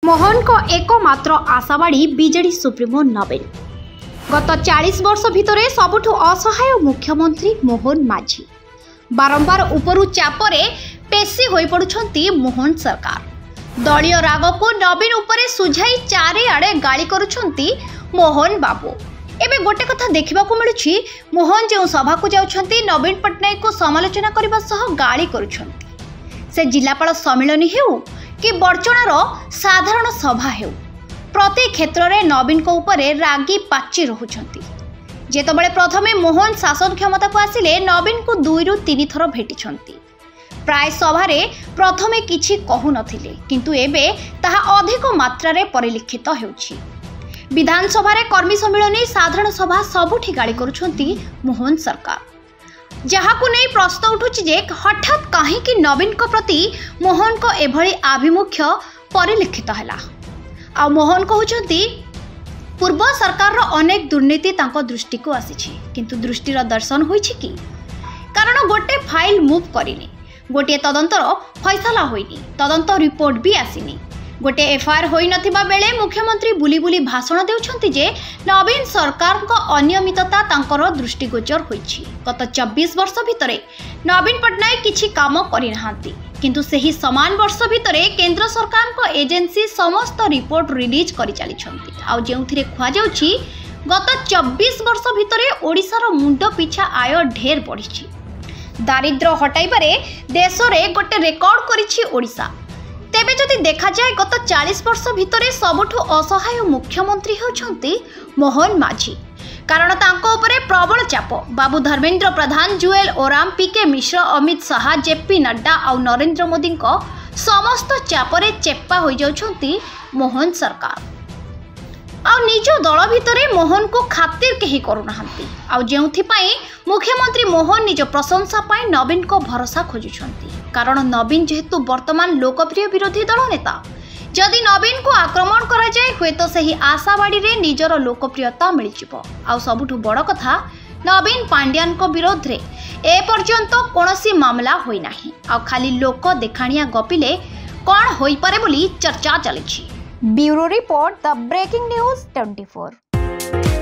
मोहन को एकमात्र आशावाड़ी BJD supremo नवीन। गत 40 वर्ष भितर सबुठु असहाय मुख्यमंत्री मोहन माझी बारंबार उपरु चापरे पेशी होई पड़ुछंती मोहन सरकार। दलीय राग को नवीन उपरे सुझाई चारिआडे गाली करुछंती मोहन बाबू। एबे गोटे कथा देखा मिलुछि, मोहन जो सभा को जाउछंती नवीन पट्टनायक को समालोचना करबा सह गाली करुछंती। से जिलापाल सम्मेलन हेउ कि बड़चणार साधारण सभा हेउ, प्रति क्षेत्र में नवीन को उपरे रागी पाची रहुछंती। जेतबेले प्रथमे मोहन शासन क्षमता को आसिले नवीन को 2 ରୁ 3 थर भेटिछंती। प्राय सभारे प्रथमे किछि कहु नथिले, किंतु एबे ताहा अधिक मात्रा रे परिलक्षित हेउछि। विधानसभा रे कर्मी सम्मेलन साधारण सभा सबुठी गाली करुछंती मोहन सरकार। जहाकु नहीं प्रश्न उठुछि जे हठात काहेकि नवीन को प्रति मोहन को एभली आभिमुख्य परिलक्षित हैला। आ मोहन कहउछंती पूर्व सरकार रो अनेक दुर्नीति तांको दृष्टि को आसीछि, किंतु दृष्टिर दर्शन होइछि कि कारण गोटे फाइल मूव करिनी, गोटे तदंतर फैसला होइनी, तदंत रिपोर्ट भी आसीनी, गोटे एफआईआर होई नथिबा बेले मुख्यमंत्री बुली बुली भाषण देउछंती जे नवीन सरकार को अनियमितता तांकर दृष्टिगोचर होइछि। गत 24 वर्ष भितरे नवीन पट्टनायक किछि काम करि नहांती, किंतु सही समान वर्ष भितरे केंद्र सरकार को एजेंसी समस्त रिपोर्ट रिलीज करि चलिछंती। आ जेउथिरे खुआ जाउछि गत 24 वर्ष भितरे ओडिसार मुंड पिछा आय ढेर बढ़िछि। दारिद्र्य हटाइबारे देश रे गोटे रेकॉर्ड करिछि ओडिसा। तेबे जदि देखा जाए गत 40 वर्ष भितरे सबुठु असहाय मुख्यमंत्री होछंती मोहन माझी। कारण तांको उपरे प्रबल चाप बाबू धर्मेंद्र प्रधान, जुएल ओराम, पीके मिश्र, अमित शाह, जेपी नड्डा और नरेंद्र मोदी को समस्त चापरे चेप्पा हो जाउछंती मोहन सरकार। आ निज दल भितरे मोहन को खातिर केही करूनाहांती। आ जेउथिपाई मुख्यमंत्री मोहन निज प्रशंसा पाई नवीन को भरोसा खोजुछंती। कारण नवीन जेहेतु वर्तमान लोकप्रिय विरोधी दल नेता, जदि नवीन को आक्रमण करा जाए हुए तो सही आशावाड़ी रे निजर लोकप्रियता मिल जिवो। आ सबुठु बड़ कथा, नवीन पांड्यान को विरोध रे ए पर्यंत कोनोसी मामला होई नाही। आ खाली लोक देखाणिया गपिले कोन होई पारे बोली चर्चा चलिछि। Bureau report, the breaking news 24।